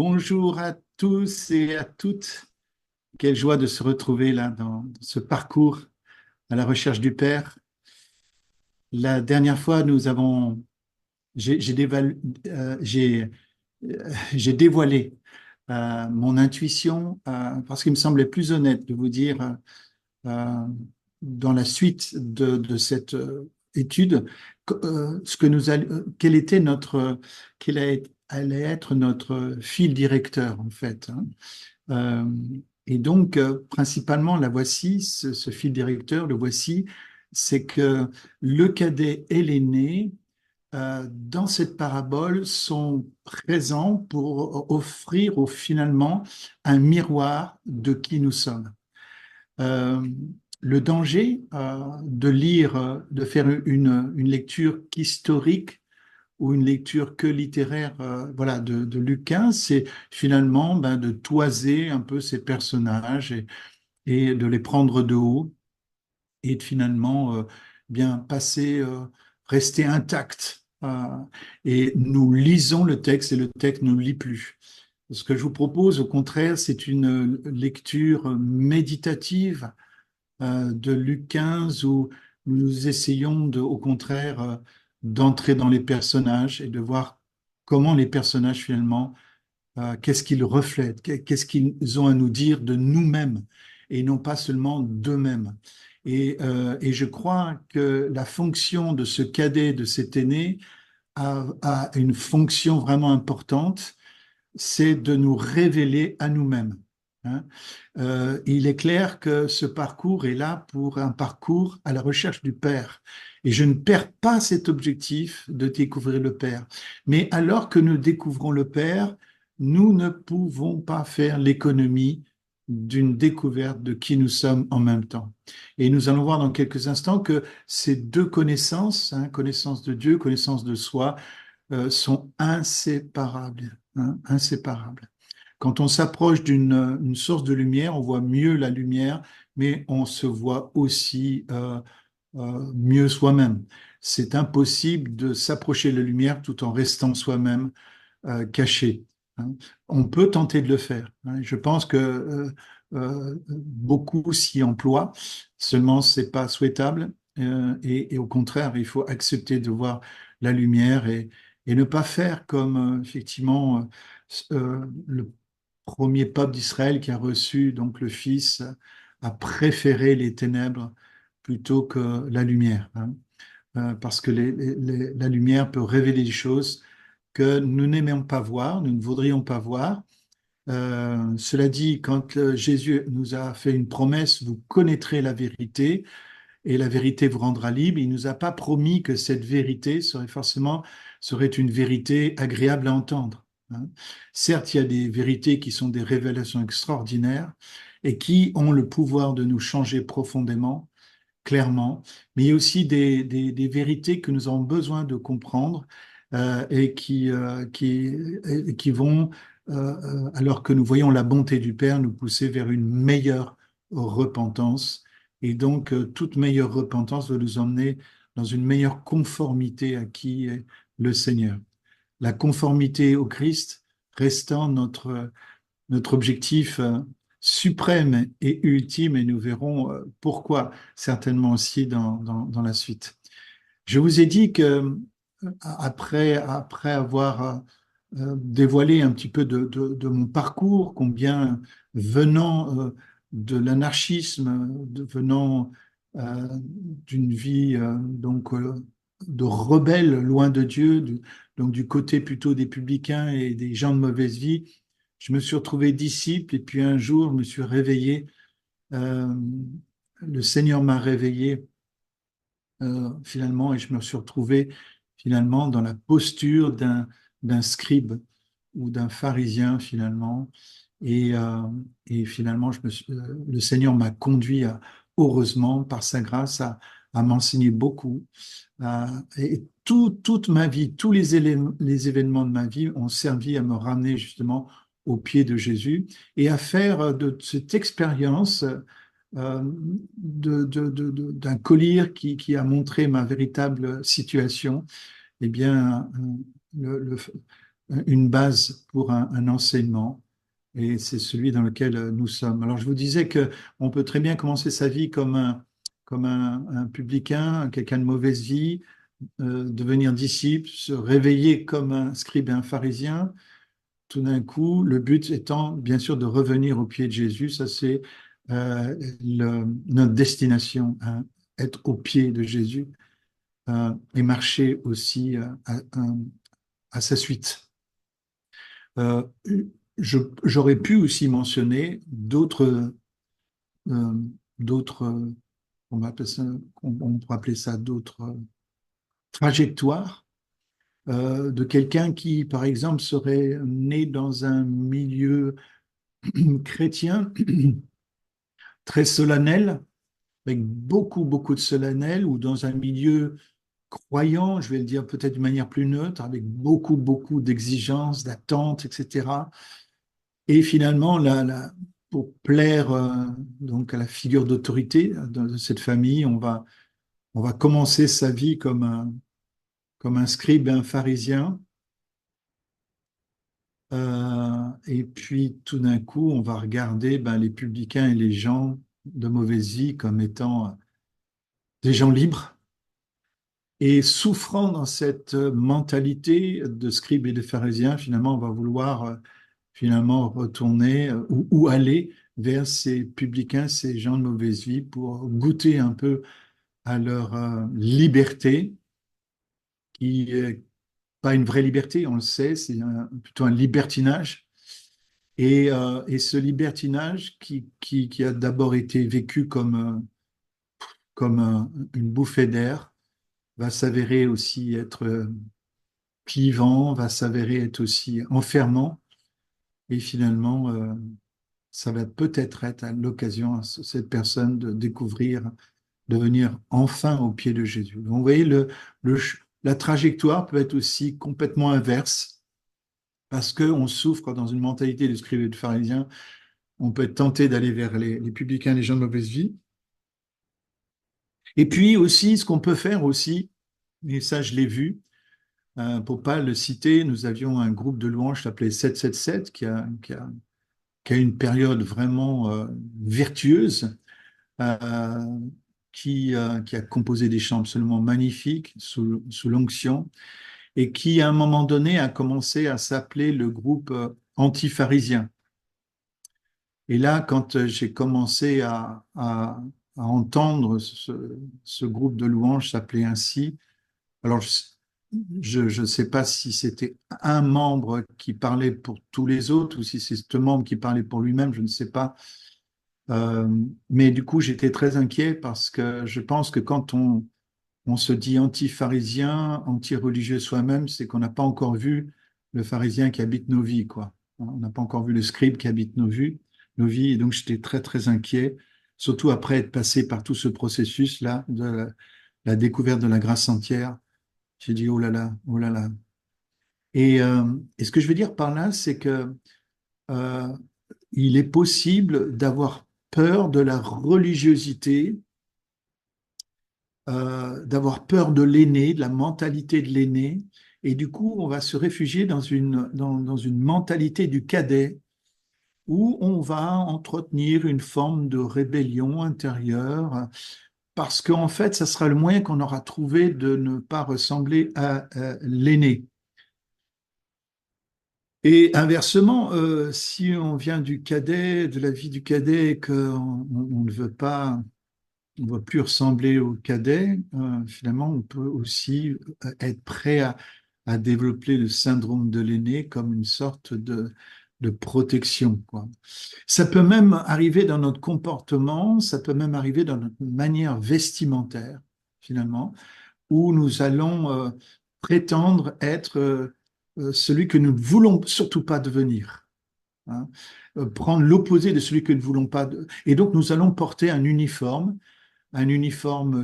Bonjour à tous et à toutes. Quelle joie de se retrouver là dans ce parcours à la recherche du Père. La dernière fois, j'ai j'ai dévoilé mon intuition parce qu'il me semblait plus honnête de vous dire euh, dans la suite de cette étude ce que quel était allait être notre fil directeur en fait, hein. Euh, et donc, principalement, la voici, ce fil directeur, le voici, c'est que le cadet et l'aîné, dans cette parabole, sont présents pour offrir finalement un miroir de qui nous sommes. Euh, le danger de faire une lecture historique ou une lecture que littéraire, voilà, de Luc 15, c'est finalement de toiser un peu ces personnages et de les prendre de haut et de finalement bien passer, rester intact. Et nous lisons le texte et le texte ne nous lit plus. Ce que je vous propose, au contraire, c'est une lecture méditative de Luc 15 où nous essayons au contraire d'entrer dans les personnages et de voir comment les personnages finalement, qu'est-ce qu'ils reflètent, qu'est-ce qu'ils ont à nous dire de nous-mêmes et non pas seulement d'eux-mêmes. Et je crois que la fonction de ce cadet, de cet aîné, a une fonction vraiment importante, c'est de nous révéler à nous-mêmes, hein. Il est clair que ce parcours est là pour un parcours à la recherche du Père. Et je ne perds pas cet objectif de découvrir le Père. Mais alors que nous découvrons le Père, nous ne pouvons pas faire l'économie d'une découverte de qui nous sommes en même temps. Et nous allons voir dans quelques instants que ces deux connaissances, hein, connaissance de Dieu, connaissance de soi, sont inséparables, hein, inséparables. Quand on s'approche d'une source de lumière, on voit mieux la lumière, mais on se voit aussi mieux soi-même. C'est impossible de s'approcher de la lumière tout en restant soi-même caché, hein. On peut tenter de le faire, hein. Je pense que beaucoup s'y emploient, seulement c'est pas souhaitable. Et au contraire, il faut accepter de voir la lumière et ne pas faire comme effectivement le premier peuple d'Israël qui a reçu donc le Fils a préféré les ténèbres plutôt que la lumière, hein. Parce que la lumière peut révéler des choses que nous n'aimons pas voir, nous ne voudrions pas voir. Cela dit, quand Jésus nous a fait une promesse, vous connaîtrez la vérité et la vérité vous rendra libre, il ne nous a pas promis que cette vérité serait une vérité agréable à entendre, hein. Certes, il y a des vérités qui sont des révélations extraordinaires et qui ont le pouvoir de nous changer profondément, clairement, mais il y a aussi des vérités que nous avons besoin de comprendre et qui vont, alors que nous voyons la bonté du Père, nous pousser vers une meilleure repentance. Et donc, toute meilleure repentance doit nous emmener dans une meilleure conformité à qui est le Seigneur. La conformité au Christ restant notre objectif suprême et ultime, et nous verrons pourquoi certainement aussi dans la suite. Je vous ai dit que après avoir dévoilé un petit peu de mon parcours, combien venant de l'anarchisme, venant d'une vie de rebelle loin de Dieu, donc du côté plutôt des publicains et des gens de mauvaise vie, je me suis retrouvé disciple et puis un jour, je me suis réveillé. euh, le Seigneur m'a réveillé finalement et je me suis retrouvé finalement dans la posture d'un scribe ou d'un pharisien finalement. Et, euh, et finalement, le Seigneur m'a conduit heureusement par sa grâce à m'enseigner beaucoup. Et toute ma vie, tous les événements de ma vie ont servi à me ramener justement aux pieds de Jésus et à faire de cette expérience d'un collier qui a montré ma véritable situation, eh bien, le, le- une base pour un enseignement. Et c'est celui dans lequel nous sommes. Alors, je vous disais que on peut très bien commencer sa vie comme un publicain, quelqu'un de mauvaise vie, devenir disciple, se réveiller comme un scribe et un pharisien. Tout d'un coup, le but étant, bien sûr, de revenir au pied de Jésus. Ça, c'est notre destination, hein, être au pied de Jésus et marcher aussi à sa suite. Euh, J'aurais pu aussi mentionner euh, d'autres, on va appeler ça, on pourrait appeler ça d'autres trajectoires de quelqu'un qui, par exemple, serait né dans un milieu chrétien très solennel, avec beaucoup de solennel, ou dans un milieu croyant, je vais le dire peut-être d'une manière plus neutre, avec beaucoup d'exigences, d'attentes, etc. Et finalement, pour plaire donc à la figure d'autorité de cette famille, on va commencer sa vie comme un scribe et un pharisien. Et puis tout d'un coup, on va regarder ben, les publicains et les gens de mauvaise vie comme étant des gens libres et souffrant dans cette mentalité de scribe et de pharisien. Finalement, on va vouloir finalement retourner ou aller vers ces publicains, ces gens de mauvaise vie pour goûter un peu à leur liberté qui est pas une vraie liberté, on le sait, c'est plutôt un libertinage. Et ce libertinage qui a d'abord été vécu comme une bouffée d'air va s'avérer aussi être clivant, va s'avérer être aussi enfermant. Et finalement, ça va peut-être être à l'occasion à cette personne de découvrir, de venir enfin au pied de Jésus. Donc, vous voyez, la trajectoire peut être aussi complètement inverse parce qu'on souffre dans une mentalité de scribe et de pharisien. On peut être tenté d'aller vers les publicains, les gens de mauvaise vie. Et puis aussi, ce qu'on peut faire aussi, et ça je l'ai vu, pour pas le citer, nous avions un groupe de louanges qui s'appelait 777, qui a une période vraiment vertueuse, euh, qui a composé des chants absolument magnifiques sous l'onction, et qui, à un moment donné, a commencé à s'appeler le groupe anti-pharisien. Et là, quand j'ai commencé à entendre ce groupe de louanges s'appeler ainsi, alors je ne sais pas si c'était un membre qui parlait pour tous les autres ou si c'est ce membre qui parlait pour lui-même, je ne sais pas. Euh, mais du coup, j'étais très inquiet parce que je pense que quand on se dit anti-pharisien, anti-religieux soi-même, c'est qu'on n'a pas encore vu le pharisien qui habite nos vies, quoi. On n'a pas encore vu le scribe qui habite nos vies, et donc j'étais très inquiet, surtout après être passé par tout ce processus-là de la découverte de la grâce entière. J'ai dit, oh là là, oh là là. Et ce que je veux dire par là, c'est que euh, il est possible d'avoir peur de la religiosité, d'avoir peur de l'aîné, de la mentalité de l'aîné, et du coup, on va se réfugier dans une mentalité du cadet, où on va entretenir une forme de rébellion intérieure, parce qu'en fait, ça sera le moyen qu'on aura trouvé de ne pas ressembler à l'aîné. Et inversement, si on vient du cadet, de la vie du cadet, et qu'on ne veut pas, on ne veut plus ressembler au cadet, finalement, on peut aussi être prêt à développer le syndrome de l'aîné comme une sorte de protection, quoi. Ça peut même arriver dans notre comportement, ça peut même arriver dans notre manière vestimentaire, finalement, où nous allons prétendre être celui que nous ne voulons surtout pas devenir, hein. Prendre l'opposé de celui que nous ne voulons pas. Et donc, nous allons porter un uniforme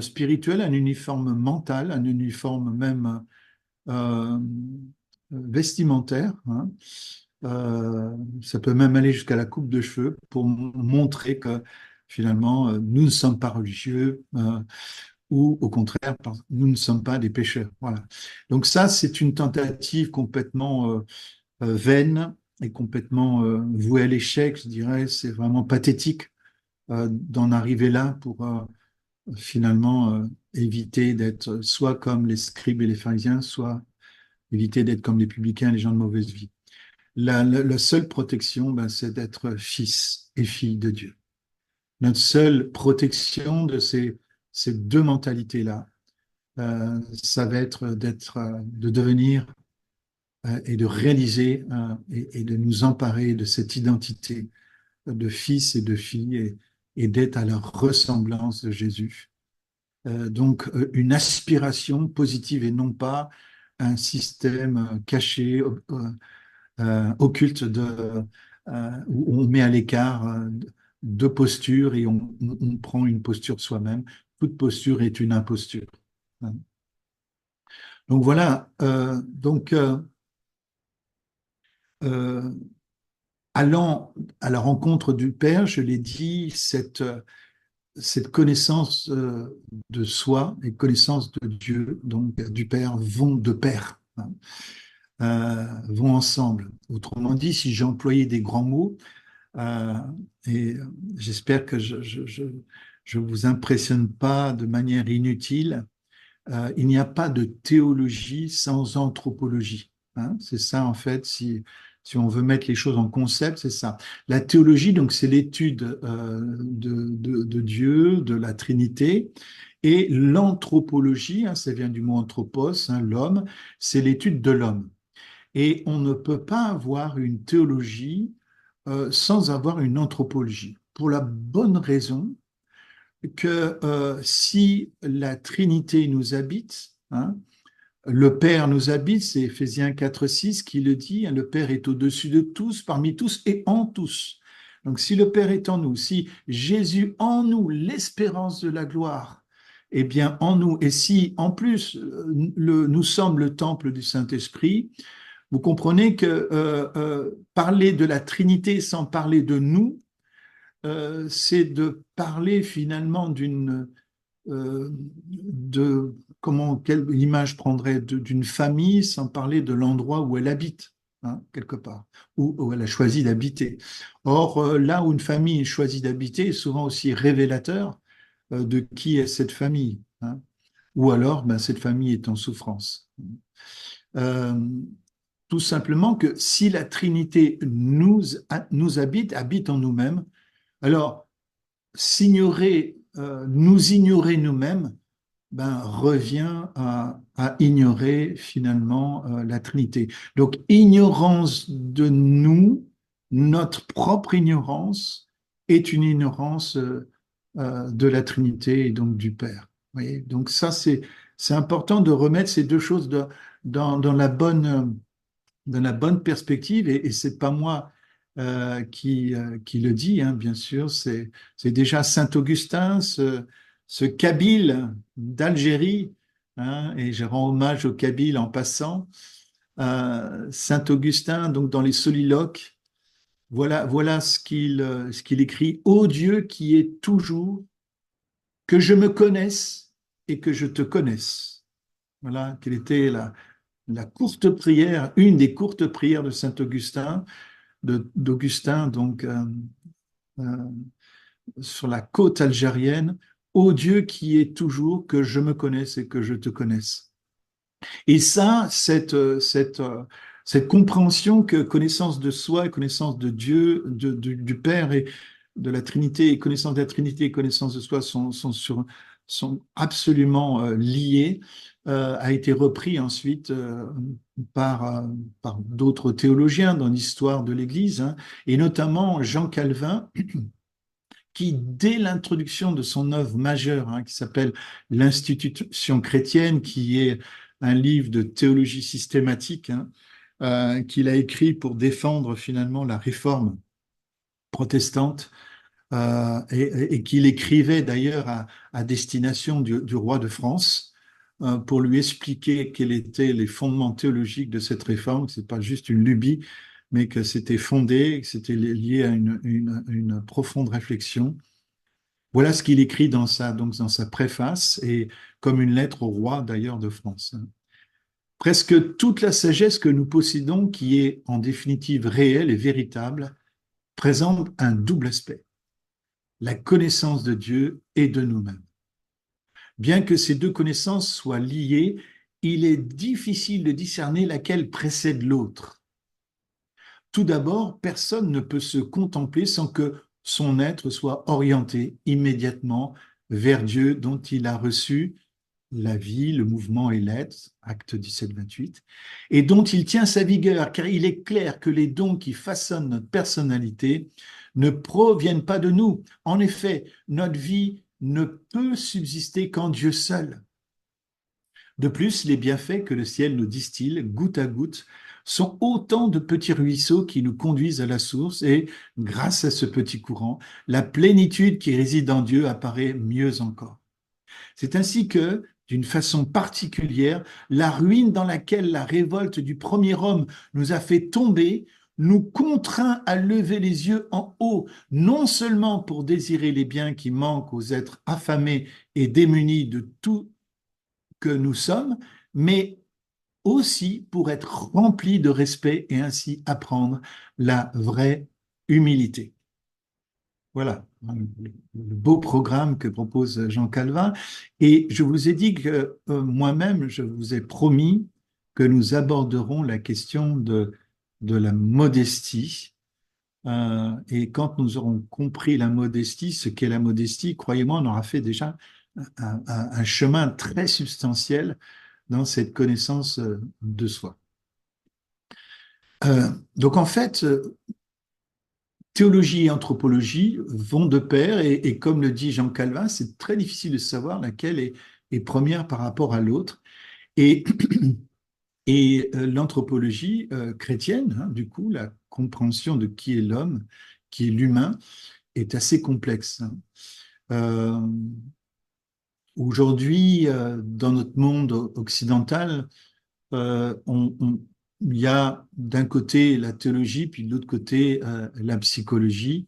spirituel, un uniforme mental, un uniforme même euh, vestimentaire, hein. Ça peut même aller jusqu'à la coupe de cheveux pour montrer que finalement, nous ne sommes pas religieux, ou au contraire, nous ne sommes pas des pécheurs. Voilà. Donc ça, c'est une tentative complètement vaine et complètement vouée à l'échec, je dirais. C'est vraiment pathétique d'en arriver là pour finalement éviter d'être soit comme les scribes et les pharisiens, soit éviter d'être comme les publicains et les gens de mauvaise vie. La seule protection, ben, c'est d'être fils et fille de Dieu. Notre seule protection de ces deux mentalités-là, ça va être de devenir et de réaliser et de nous emparer de cette identité de fils et de filles et d'être à la ressemblance de Jésus. Donc, une aspiration positive et non pas un système caché, occulte où on met à l'écart deux postures et on prend une posture soi-même. Toute posture est une imposture. Donc voilà, euh, allant à la rencontre du Père, je l'ai dit, cette connaissance de soi et connaissance de Dieu, donc du Père, vont de pair, hein, vont ensemble. Autrement dit, si j'ai employé des grands mots, euh, et j'espère que je vous impressionne pas de manière inutile, il n'y a pas de théologie sans anthropologie. Hein. C'est ça, en fait, si on veut mettre les choses en concept, c'est ça. La théologie, donc, c'est l'étude de Dieu, de la Trinité, et l'anthropologie, hein, ça vient du mot anthropos, hein, l'homme, c'est l'étude de l'homme. Et on ne peut pas avoir une théologie sans avoir une anthropologie, pour la bonne raison que si la Trinité nous habite, hein, le Père nous habite, c'est Éphésiens 4,6 qui le dit, hein, le Père est au-dessus de tous, parmi tous et en tous. Donc si le Père est en nous, si Jésus en nous, l'espérance de la gloire, eh bien en nous, et si en plus nous sommes le temple du Saint-Esprit, vous comprenez que parler de la Trinité sans parler de nous, c'est de parler finalement de comment quelle image prendrait d'une famille sans parler de l'endroit où elle habite, hein, quelque part, où elle a choisi d'habiter. Or, là où une famille choisit d'habiter est souvent aussi révélateur de qui est cette famille, hein, ou alors ben, cette famille est en souffrance. Euh, Tout simplement que si la Trinité nous habite en nous-mêmes, alors nous ignorer nous-mêmes, ben, revient à ignorer finalement la Trinité. Donc, ignorance de nous, notre propre ignorance, est une ignorance de la Trinité et donc du Père. Vous voyez. Donc ça, c'est important de remettre ces deux choses dans dans la bonne perspective, et c'est pas moi qui le dit, hein, bien sûr, c'est déjà Saint Augustin, ce Kabyle d'Algérie, hein, et je rends hommage au Kabyle en passant. Saint Augustin, donc dans les Soliloques, voilà ce qu'il écrit. Ô Dieu qui est toujours, que je me connaisse et que je te connaisse. Voilà, quelle était la courte prière, une des courtes prières de Saint Augustin, d'Augustin, donc euh, sur la côte algérienne, ô Dieu qui est toujours, que je me connaisse et que je te connaisse. Et ça, cette compréhension que connaissance de soi et connaissance de Dieu, du Père et de la Trinité, et connaissance de la Trinité et connaissance de soi sont absolument liées, a été repris ensuite par d'autres théologiens dans l'histoire de l'Église, hein, et notamment Jean Calvin, qui, dès l'introduction de son œuvre majeure, hein, qui s'appelle L'Institution chrétienne, qui est un livre de théologie systématique, hein, qu'il a écrit pour défendre finalement la réforme protestante, et qu'il écrivait d'ailleurs à destination du roi de France, pour lui expliquer quels étaient les fondements théologiques de cette réforme, que ce n'est pas juste une lubie, mais que c'était fondé, que c'était lié à une profonde réflexion. Voilà ce qu'il écrit donc dans sa préface, et comme une lettre au roi d'ailleurs de France. Presque toute la sagesse que nous possédons, qui est en définitive réelle et véritable, présente un double aspect, la connaissance de Dieu et de nous-mêmes. Bien que ces deux connaissances soient liées, il est difficile de discerner laquelle précède l'autre. Tout d'abord, personne ne peut se contempler sans que son être soit orienté immédiatement vers Dieu dont il a reçu la vie, le mouvement et l'être, acte 17-28, et dont il tient sa vigueur, car il est clair que les dons qui façonnent notre personnalité ne proviennent pas de nous. En effet, notre vie ne peut subsister qu'en Dieu seul. De plus, les bienfaits que le ciel nous distille goutte à goutte sont autant de petits ruisseaux qui nous conduisent à la source et, grâce à ce petit courant, la plénitude qui réside en Dieu apparaît mieux encore. C'est ainsi que, d'une façon particulière, la ruine dans laquelle la révolte du premier homme nous a fait tomber nous contraint à lever les yeux en haut, non seulement pour désirer les biens qui manquent aux êtres affamés et démunis de tout que nous sommes, mais aussi pour être remplis de respect et ainsi apprendre la vraie humilité. Voilà le beau programme que propose Jean Calvin. Et je vous ai dit que moi-même, je vous ai promis que nous aborderons la question de la modestie. Et quand nous aurons compris la modestie, ce qu'est la modestie, croyez-moi, on aura fait déjà un chemin très substantiel dans cette connaissance de soi. Donc en fait, théologie et anthropologie vont de pair et comme le dit Jean Calvin, c'est très difficile de savoir laquelle est première par rapport à l'autre. Et, l'anthropologie chrétienne, hein, du coup, la compréhension de qui est l'homme, qui est l'humain, est assez complexe. Hein. Euh, Aujourd'hui, dans notre monde occidental, il y a d'un côté la théologie, puis de l'autre côté la psychologie.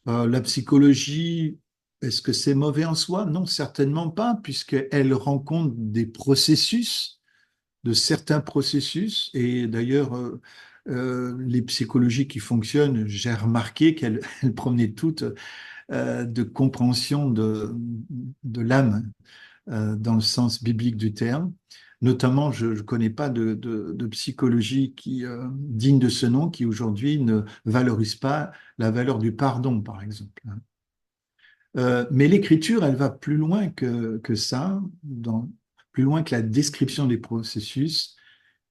La psychologie, est-ce que c'est mauvais en soi? Non, certainement pas, puisqu'elle rend compte des processus, de certains processus. Et d'ailleurs, les psychologies qui fonctionnent, j'ai remarqué qu'elles elles provenaient toutes de compréhension de l'âme dans le sens biblique du terme. Notamment, je ne connais pas de psychologie qui, digne de ce nom qui aujourd'hui ne valorise pas la valeur du pardon, par exemple. Mais l'écriture, elle va plus loin que ça, plus loin que la description des processus.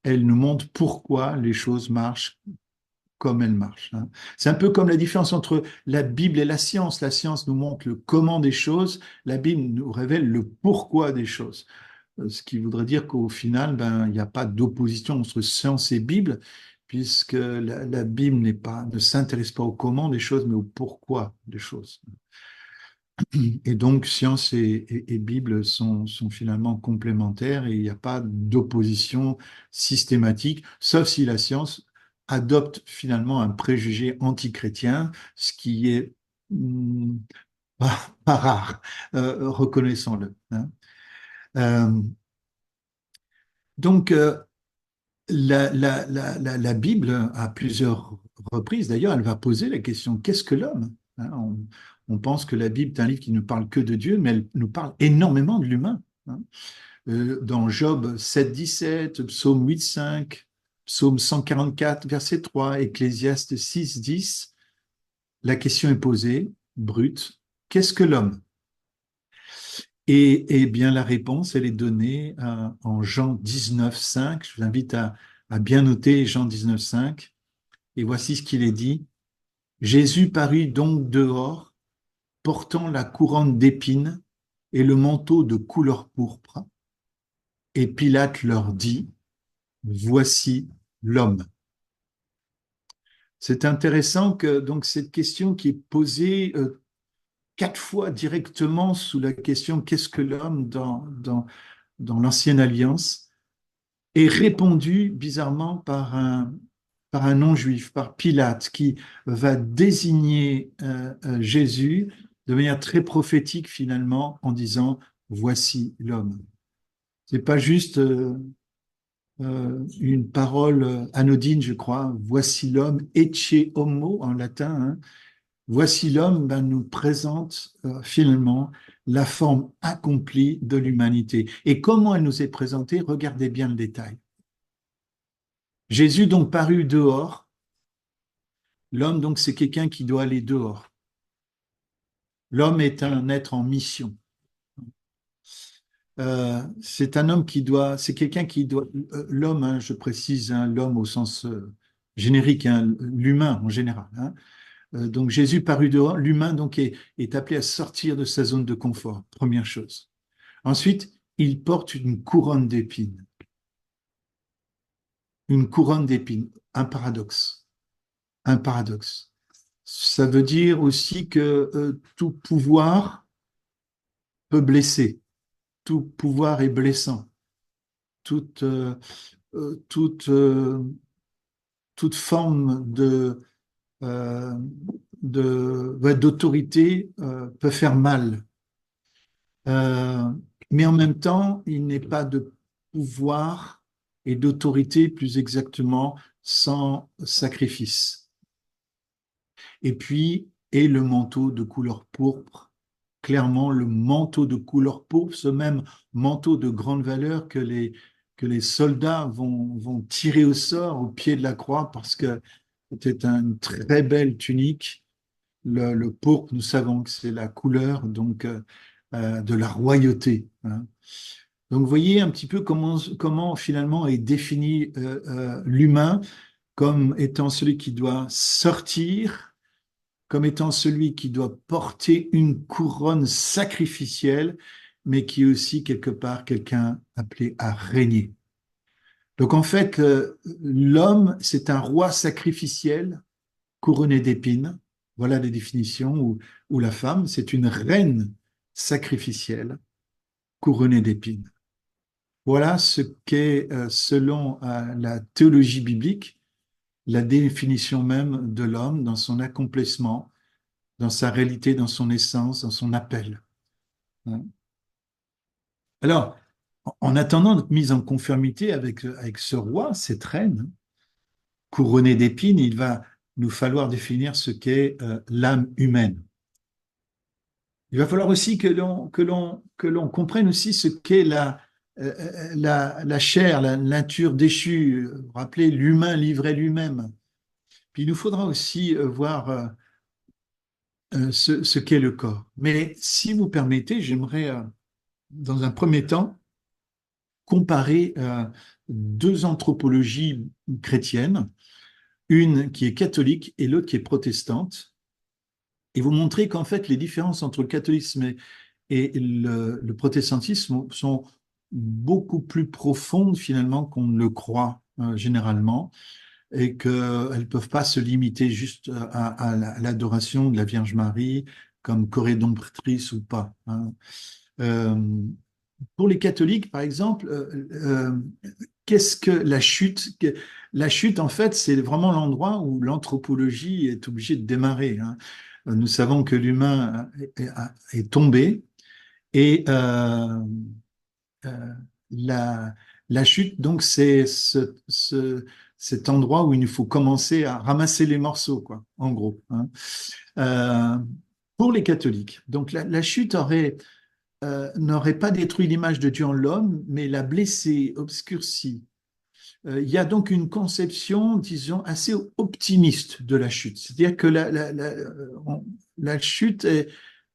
Elle nous montre pourquoi les choses marchent comme elles marchent. Hein. C'est un peu comme la différence entre la Bible et la science. La science nous montre le comment des choses, la Bible nous révèle le pourquoi des choses. Ce qui voudrait dire qu'au final, ben, il n'y a pas d'opposition entre science et Bible, puisque la Bible ne s'intéresse pas au comment des choses, mais au pourquoi des choses. Et donc, science et Bible sont finalement complémentaires et il n'y a pas d'opposition systématique, sauf si la science adopte finalement un préjugé antichrétien, ce qui est pas rare, reconnaissons-le. Hein. Euh, donc, la Bible, à plusieurs reprises, d'ailleurs, elle va poser la question, qu'est-ce que l'homme? Hein, on pense que la Bible est un livre qui ne parle que de Dieu, mais elle nous parle énormément de l'humain. Hein. Dans Job 7,17, Psaume 8,5, Psaume 144, verset 3, Ecclésiaste 6,10, la question est posée, brute, qu'est-ce que l'homme? Et bien la réponse, elle est donnée en Jean 19,5. Je vous invite à bien noter Jean 19,5. Et voici ce qu'il est dit. Jésus parut donc dehors, portant la couronne d'épines et le manteau de couleur pourpre. Et Pilate leur dit, voici l'homme. C'est intéressant que donc cette question qui est posée 4 fois directement sous la question qu'est-ce que l'homme dans l'Ancienne Alliance est répondue bizarrement par un non-juif, par Pilate, qui va désigner Jésus de manière très prophétique finalement en disant voici l'homme. C'est pas juste une parole anodine, je crois. Voici l'homme, ecce homo en latin, hein. Voici l'homme ben, nous présente finalement la forme accomplie de l'humanité. Et comment elle nous est présentée, regardez bien le détail. Jésus donc parut dehors. L'homme donc c'est quelqu'un qui doit aller dehors. L'homme est un être en mission. C'est un homme qui doit, c'est quelqu'un qui doit, l'homme, hein, je précise, hein, l'homme au sens générique, hein, l'humain en général, hein. Donc Jésus parut dehors, l'humain donc est appelé à sortir de sa zone de confort, première chose. Ensuite, il porte une couronne d'épines. Une couronne d'épines, un paradoxe. Un paradoxe. Ça veut dire aussi que tout pouvoir peut blesser, tout pouvoir est blessant, toute, toute, toute forme euh, ouais, d'autorité peut faire mal. Euh, mais en même temps, il n'est pas de pouvoir et d'autorité, plus exactement, sans sacrifice. Et puis, et le manteau de couleur pourpre, clairement le manteau de couleur pourpre, ce même manteau de grande valeur que les soldats vont tirer au sort au pied de la croix parce que c'était une très belle tunique. Le pourpre, nous savons que c'est la couleur donc de la royauté, hein. Donc, vous voyez un petit peu comment finalement est défini l'humain comme étant celui qui doit sortir, comme étant celui qui doit porter une couronne sacrificielle, mais qui est aussi quelque part quelqu'un appelé à régner. Donc en fait, l'homme, c'est un roi sacrificiel couronné d'épines. Voilà les définitions. Ou la femme, c'est une reine sacrificielle couronnée d'épines. Voilà ce qu'est, selon la théologie biblique, la définition même de l'homme dans son accomplissement, dans sa réalité, dans son essence, dans son appel, hein. Alors, en attendant notre mise en conformité avec ce roi, cette reine, couronnée d'épines, il va nous falloir définir ce qu'est l'âme humaine. Il va falloir aussi que l'on comprenne aussi ce qu'est la chair, la nature déchue. Vous vous rappelez, l'humain livré lui-même. Puis il nous faudra aussi voir ce qu'est le corps. Mais si vous permettez, j'aimerais, dans un premier temps, comparer deux anthropologies chrétiennes, une qui est catholique et l'autre qui est protestante, et vous montrer qu'en fait, les différences entre le catholicisme et le protestantisme sont beaucoup plus profondes finalement qu'on ne le croit généralement, et qu'elles ne peuvent pas se limiter juste à l'adoration de la Vierge Marie comme corédemptrice ou pas, hein. Euh, pour les catholiques, par exemple, qu'est-ce que la chute? La chute, en fait, c'est vraiment l'endroit où l'anthropologie est obligée de démarrer, hein. Nous savons que l'humain est tombé et euh, la, la chute, donc, c'est cet endroit où il faut commencer à ramasser les morceaux, quoi, en gros, hein. Euh, pour les catholiques, donc la chute n'aurait pas détruit l'image de Dieu en l'homme, mais l'a blessé, obscurci. Il y a donc une conception, disons, assez optimiste de la chute. C'est-à-dire que la chute,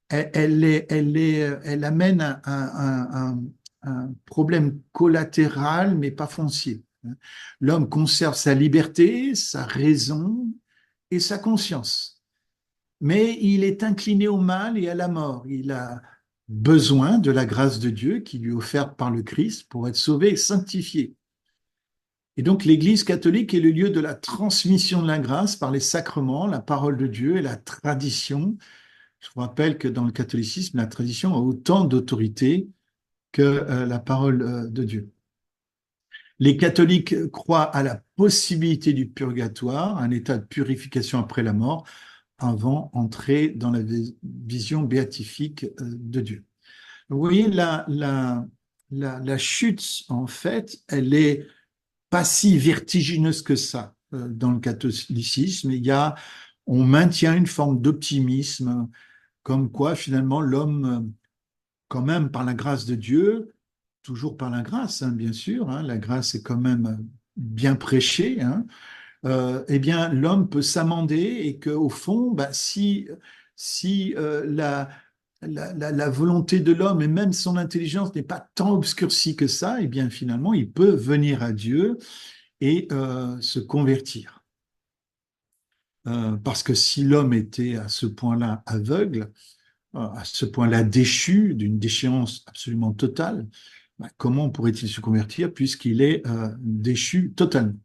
elle amène un problème collatéral, mais pas foncier. L'homme conserve sa liberté, sa raison et sa conscience. Mais il est incliné au mal et à la mort. Il a besoin de la grâce de Dieu qui lui est offerte par le Christ pour être sauvé et sanctifié. Et donc l'Église catholique est le lieu de la transmission de la grâce par les sacrements, la parole de Dieu et la tradition. Je vous rappelle que dans le catholicisme, la tradition a autant d'autorité que la parole de Dieu. Les catholiques croient à la possibilité du purgatoire, un état de purification après la mort, avant d'entrer dans la vision béatifique de Dieu. Vous voyez, la chute, en fait, elle est pas si vertigineuse que ça dans le catholicisme. On maintient une forme d'optimisme, comme quoi finalement l'homme, quand même par la grâce de Dieu, toujours par la grâce, hein, bien sûr, hein, la grâce est quand même bien prêchée, hein, eh bien l'homme peut s'amender et qu'au fond, bah, si la volonté de l'homme et même son intelligence n'est pas tant obscurcie que ça, eh bien finalement, il peut venir à Dieu et se convertir. Parce que si l'homme était à ce point-là aveugle, à ce point-là déchu, d'une déchéance absolument totale, bah, comment pourrait-il se convertir puisqu'il est déchu totalement?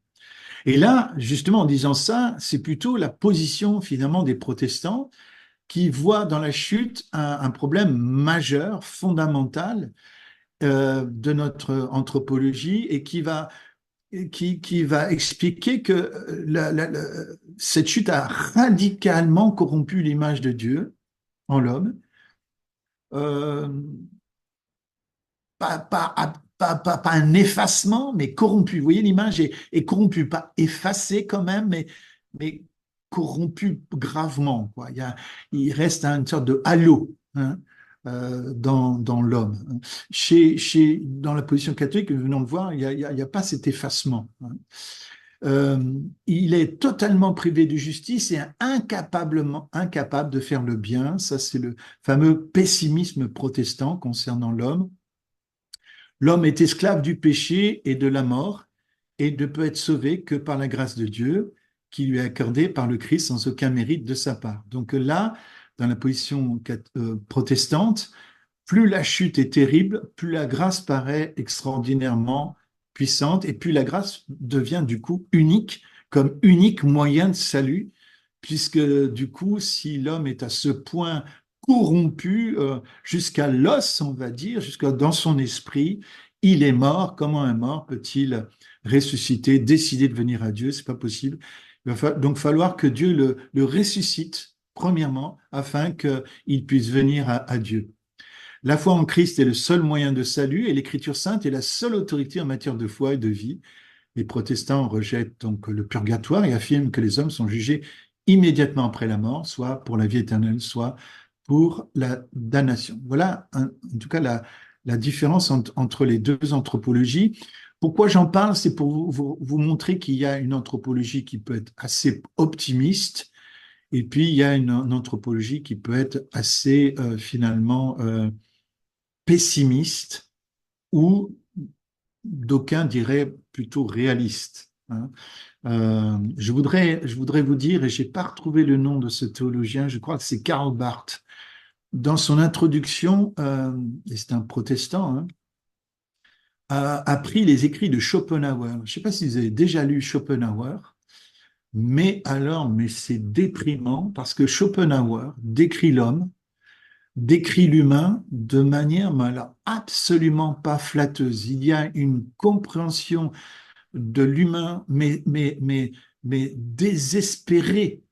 Et là, justement, en disant ça, c'est plutôt la position finalement des protestants qui voient dans la chute un problème majeur, fondamental de notre anthropologie et qui va expliquer que cette chute a radicalement corrompu l'image de Dieu en l'homme. Euh, pas un effacement, mais corrompu. Vous voyez, l'image est corrompue, pas effacée quand même, mais corrompue gravement, quoi. Il reste une sorte de halo, hein, dans l'homme. Dans la position catholique, nous venons de voir, il y a pas cet effacement, hein. Euh, il est totalement privé de justice et incapable de faire le bien. Ça, c'est le fameux pessimisme protestant concernant l'homme. L'homme est esclave du péché et de la mort et ne peut être sauvé que par la grâce de Dieu qui lui est accordée par le Christ sans aucun mérite de sa part. Donc là, dans la position protestante, plus la chute est terrible, plus la grâce paraît extraordinairement puissante et plus la grâce devient du coup unique comme unique moyen de salut, puisque du coup, si l'homme est à ce point corrompu jusqu'à l'os, on va dire, jusqu'à dans son esprit, il est mort. Comment un mort peut-il ressusciter, décider de venir à Dieu? C'est pas possible. Il va donc falloir que Dieu le ressuscite, premièrement, afin qu'il puisse venir à Dieu. La foi en Christ est le seul moyen de salut et l'Écriture sainte est la seule autorité en matière de foi et de vie. Les protestants rejettent donc le purgatoire et affirment que les hommes sont jugés immédiatement après la mort, soit pour la vie éternelle, soit pour la damnation. Voilà en tout cas la différence entre les deux anthropologies. Pourquoi j'en parle? C'est pour vous montrer qu'il y a une anthropologie qui peut être assez optimiste et puis il y a une anthropologie qui peut être assez finalement pessimiste ou d'aucuns diraient plutôt réaliste, hein. Je voudrais vous dire, et j'ai pas retrouvé le nom de ce théologien, je crois que c'est Karl Barth. Dans son introduction, et c'est un protestant, hein, a pris les écrits de Schopenhauer. Je ne sais pas si vous avez déjà lu Schopenhauer, mais c'est déprimant parce que Schopenhauer décrit l'homme, décrit l'humain de manière mais alors, absolument pas flatteuse. Il y a une compréhension de l'humain, mais désespérée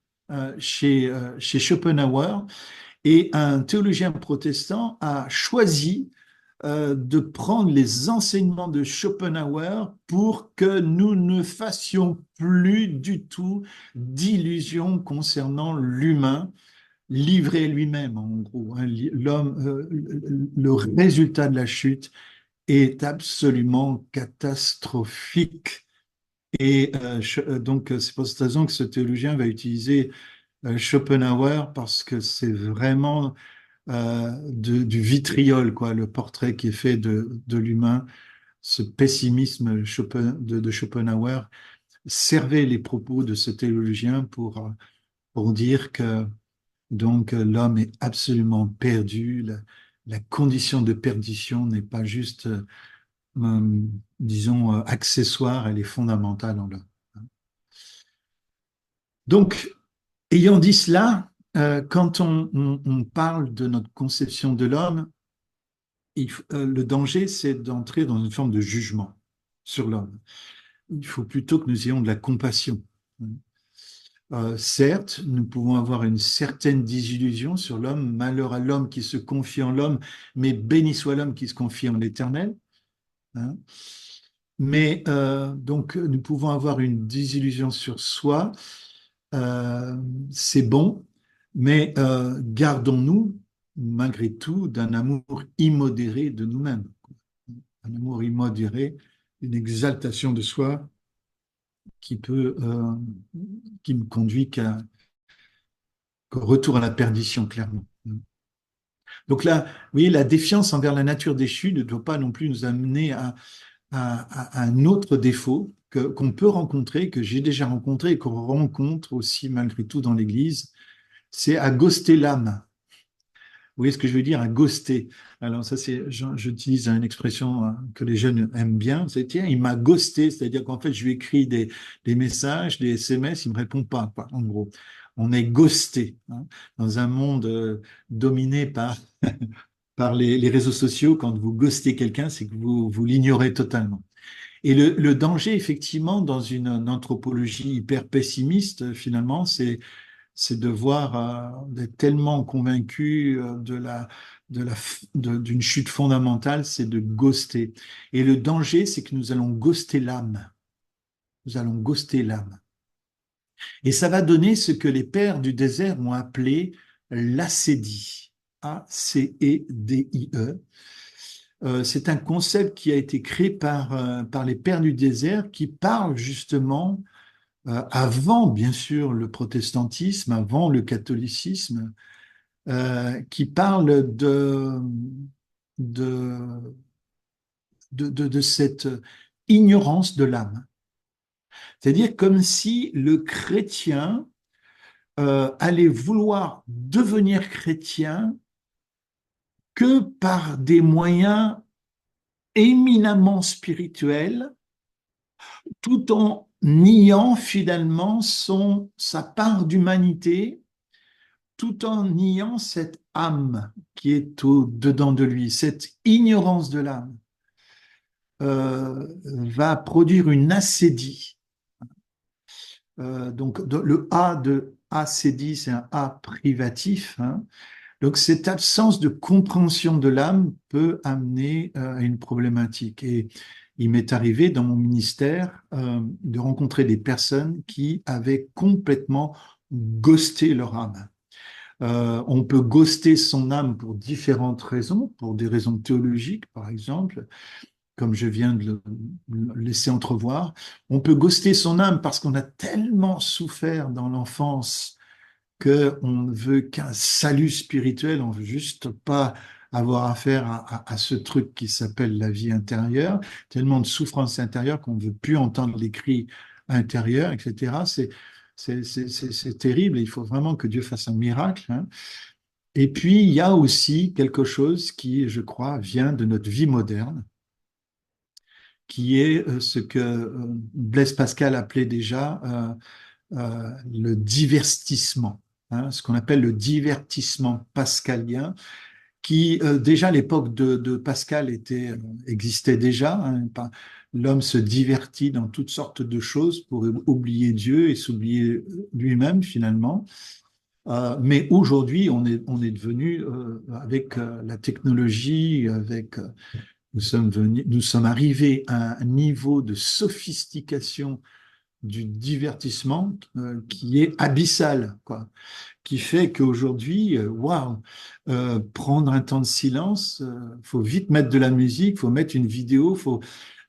chez Schopenhauer. Et un théologien protestant a choisi de prendre les enseignements de Schopenhauer pour que nous ne fassions plus du tout d'illusions concernant l'humain livré lui-même, en gros, hein. L'homme, le résultat de la chute est absolument catastrophique. Et donc, c'est pour cette raison que ce théologien va utiliser Schopenhauer parce que c'est vraiment du vitriol, quoi, le portrait qui est fait de l'humain, ce pessimisme de Schopenhauer servait les propos de ce théologien pour dire que donc l'homme est absolument perdu, la condition de perdition n'est pas juste, disons, accessoire, elle est fondamentale en l'homme. Donc, ayant dit cela, quand on parle de notre conception de l'homme, le danger, c'est d'entrer dans une forme de jugement sur l'homme. Il faut plutôt que nous ayons de la compassion. Certes, nous pouvons avoir une certaine désillusion sur l'homme, malheur à l'homme qui se confie en l'homme, mais béni soit l'homme qui se confie en l'Éternel, hein. Mais donc, nous pouvons avoir une désillusion sur soi, euh, c'est bon, mais gardons-nous malgré tout d'un amour immodéré de nous-mêmes, un amour immodéré, une exaltation de soi qui peut, qui ne conduit qu'au retour à la perdition, clairement. Donc là, vous voyez, la défiance envers la nature déchue ne doit pas non plus nous amener à un autre défaut qu'on peut rencontrer, que j'ai déjà rencontré et qu'on rencontre aussi malgré tout dans l'Église, c'est à ghoster l'âme. Vous voyez ce que je veux dire, à ghoster. Alors ça, j'utilise une expression que les jeunes aiment bien, c'est tiens, il m'a ghosté, c'est-à-dire qu'en fait, je lui écris des messages, des SMS, il me répond pas, quoi, en gros. On est ghosté, hein, dans un monde dominé par les réseaux sociaux. Quand vous ghostez quelqu'un, c'est que vous l'ignorez totalement. Et le danger, effectivement, dans une anthropologie hyper pessimiste, finalement, c'est de voir, d'être tellement convaincu d'une chute fondamentale, c'est de ghoster. Et le danger, c'est que nous allons ghoster l'âme. Nous allons ghoster l'âme. Et ça va donner ce que les pères du désert ont appelé l'acédie. A-C-E-D-I-E. C'est un concept qui a été créé par les pères du désert qui parlent justement, avant bien sûr le protestantisme, avant le catholicisme, qui parle de, de cette ignorance de l'âme. C'est-à-dire comme si le chrétien allait vouloir devenir chrétien que par des moyens éminemment spirituels, tout en niant finalement sa part d'humanité, tout en niant cette âme qui est au-dedans de lui, cette ignorance de l'âme. Va produire une acédie. Donc le A de acédie, c'est un A privatif, hein. Donc cette absence de compréhension de l'âme peut amener à une problématique. Et il m'est arrivé dans mon ministère de rencontrer des personnes qui avaient complètement ghosté leur âme. On peut ghoster son âme pour différentes raisons, pour des raisons théologiques par exemple, comme je viens de le laisser entrevoir. On peut ghoster son âme parce qu'on a tellement souffert dans l'enfance qu'on ne veut qu'un salut spirituel, on veut juste pas avoir affaire à ce truc qui s'appelle la vie intérieure, tellement de souffrance intérieure qu'on ne veut plus entendre les cris intérieurs, etc. C'est terrible et il faut vraiment que Dieu fasse un miracle, hein. Et puis, il y a aussi quelque chose qui, je crois, vient de notre vie moderne, qui est ce que Blaise Pascal appelait déjà le divertissement, hein, ce qu'on appelle le divertissement pascalien, qui déjà à l'époque de Pascal existait déjà, hein. L'homme se divertit dans toutes sortes de choses pour oublier Dieu et s'oublier lui-même finalement. Mais aujourd'hui, on est devenu, avec la technologie, nous sommes arrivés à un niveau de sophistication du divertissement qui est abyssal, quoi, qui fait qu'aujourd'hui, waouh, prendre un temps de silence, faut vite mettre de la musique, faut mettre une vidéo,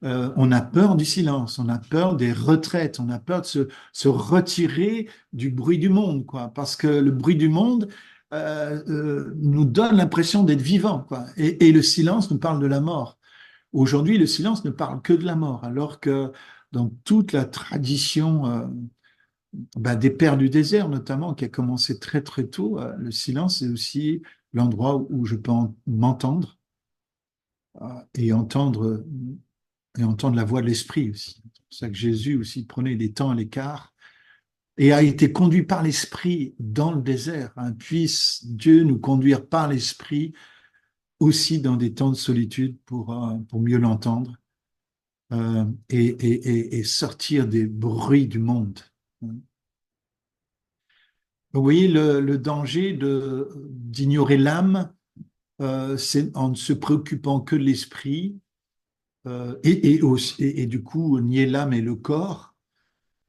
on a peur du silence, on a peur des retraites, on a peur de se retirer du bruit du monde, quoi, parce que le bruit du monde nous donne l'impression d'être vivant, quoi, et le silence nous parle de la mort. Aujourd'hui, le silence ne parle que de la mort, alors que dans toute la tradition des pères du désert, notamment, qui a commencé très très tôt, le silence est aussi l'endroit où je peux m'entendre euh, et entendre et entendre la voix de l'esprit aussi. C'est pour ça que Jésus aussi prenait des temps à l'écart et a été conduit par l'esprit dans le désert, hein. Puisse Dieu nous conduire par l'esprit aussi dans des temps de solitude pour mieux l'entendre et sortir des bruits du monde. Vous voyez le danger d'ignorer l'âme, c'est en ne se préoccupant que de l'esprit, et du coup, nier l'âme et le corps,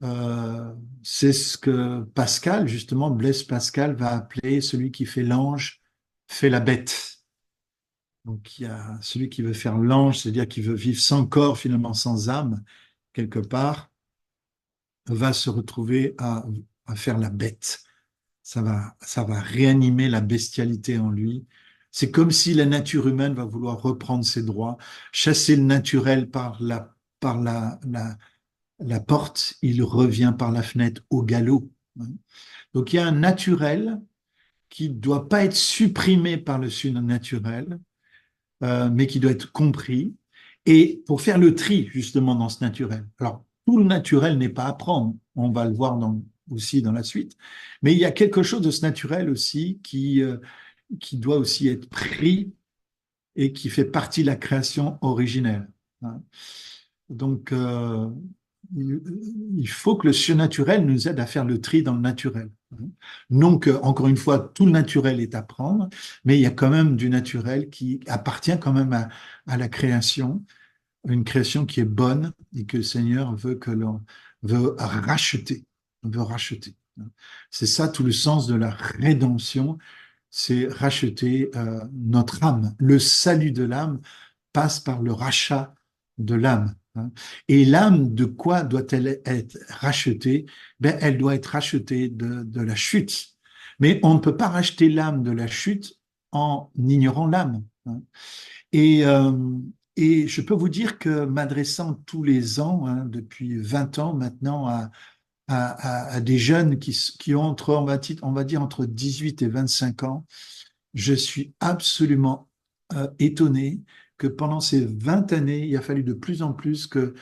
euh, c'est ce que Pascal, justement, Blaise Pascal va appeler celui qui fait l'ange, fait la bête. Donc il y a celui qui veut faire l'ange, c'est-à-dire qui veut vivre sans corps, finalement sans âme, quelque part, va se retrouver à faire la bête. Ça va réanimer la bestialité en lui. C'est comme si la nature humaine va vouloir reprendre ses droits, chasser le naturel par la porte, il revient par la fenêtre au galop. Donc il y a un naturel qui ne doit pas être supprimé par le surnaturel, mais qui doit être compris. Et pour faire le tri justement dans ce naturel. Alors, tout le naturel n'est pas à prendre, on va le voir aussi dans la suite, mais il y a quelque chose de ce naturel aussi qui doit aussi être pris et qui fait partie de la création originelle. Hein. Donc, il faut que le surnaturel nous aide à faire le tri dans le naturel. Donc, encore une fois, tout le naturel est à prendre, mais il y a quand même du naturel qui appartient quand même à la création, une création qui est bonne et que le Seigneur veut que l'on veut racheter, veut racheter. C'est ça tout le sens de la rédemption, c'est racheter notre âme. Le salut de l'âme passe par le rachat de l'âme. Hein. Et l'âme, de quoi doit-elle être rachetée? Ben, elle doit être rachetée de la chute. Mais on ne peut pas racheter l'âme de la chute en ignorant l'âme. Hein. Et, euh, et je peux vous dire que m'adressant tous les ans, hein, depuis 20 ans maintenant, à des jeunes qui ont on va dire entre 18 et 25 ans, je suis absolument étonné que pendant ces 20 années, il a fallu de plus en plus que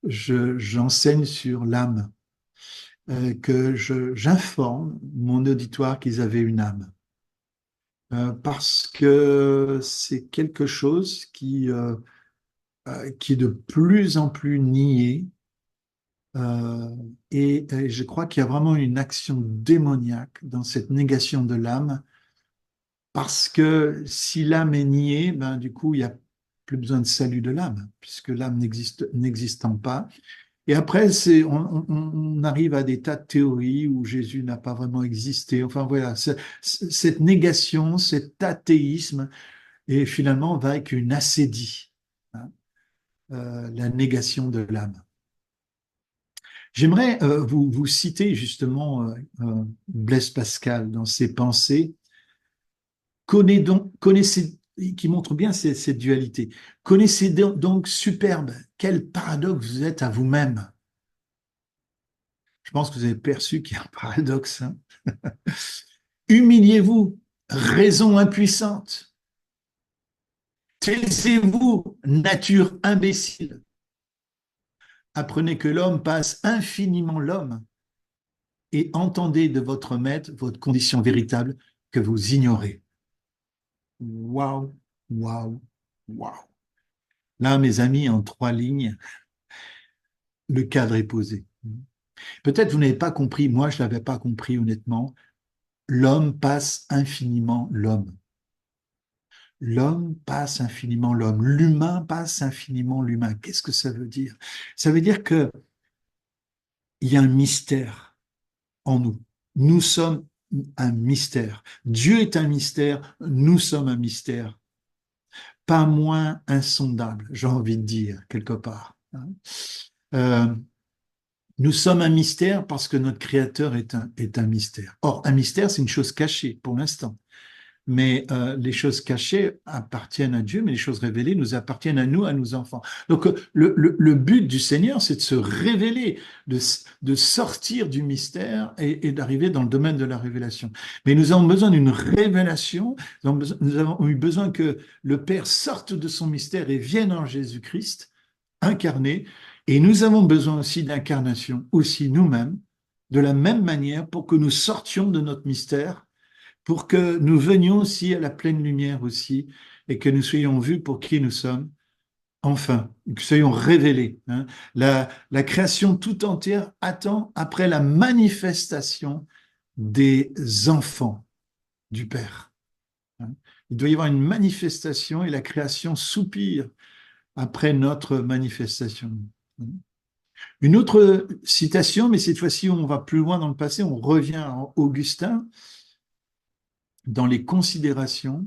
j'enseigne sur l'âme, que j'informe mon auditoire qu'ils avaient une âme. Parce que c'est quelque chose qui est de plus en plus nié. Et je crois qu'il y a vraiment une action démoniaque dans cette négation de l'âme, parce que si l'âme est niée, ben, du coup, il n'y a plus besoin de salut de l'âme, puisque l'âme n'existant pas. Et après, on arrive à des tas de théories où Jésus n'a pas vraiment existé. Enfin voilà, cette négation, cet athéisme, et finalement, on va avec une ascédie, hein, la négation de l'âme. J'aimerais vous citer justement Blaise Pascal dans ses pensées. Connaissez, qui montre bien cette dualité. Connaissez donc, superbe, quel paradoxe vous êtes à vous-même. Je pense que vous avez perçu qu'il y a un paradoxe. Hein. Humiliez-vous, raison impuissante. Taisez-vous, nature imbécile. Apprenez que l'homme passe infiniment l'homme et entendez de votre maître votre condition véritable que vous ignorez. Waouh, waouh, waouh. Là, mes amis, en 3 lignes, le cadre est posé. Peut-être vous n'avez pas compris, moi je ne l'avais pas compris honnêtement. L'homme passe infiniment l'homme. L'homme passe infiniment l'homme. L'humain passe infiniment l'humain. Qu'est-ce que ça veut dire? Ça veut dire qu'il y a un mystère en nous. Nous sommes un mystère. Dieu est un mystère, nous sommes un mystère. Pas moins insondable, j'ai envie de dire, quelque part. Hein. Euh, Nous sommes un mystère parce que notre Créateur est un mystère. Or, un mystère, c'est une chose cachée pour l'instant. Mais les choses cachées appartiennent à Dieu, mais les choses révélées nous appartiennent à nous, à nos enfants. Donc, le but du Seigneur, c'est de se révéler, de sortir du mystère et d'arriver dans le domaine de la révélation. Mais nous avons besoin d'une révélation, nous avons eu besoin que le Père sorte de son mystère et vienne en Jésus-Christ, incarné, et nous avons besoin aussi d'incarnation, aussi nous-mêmes, de la même manière pour que nous sortions de notre mystère, pour que nous venions aussi à la pleine lumière aussi, et que nous soyons vus pour qui nous sommes, enfin, que nous soyons révélés. Hein. La création tout entière attend après la manifestation des enfants du Père. Hein. Il doit y avoir une manifestation et la création soupire après notre manifestation. Une autre citation, mais cette fois-ci on va plus loin dans le passé, on revient à Augustin dans les considérations.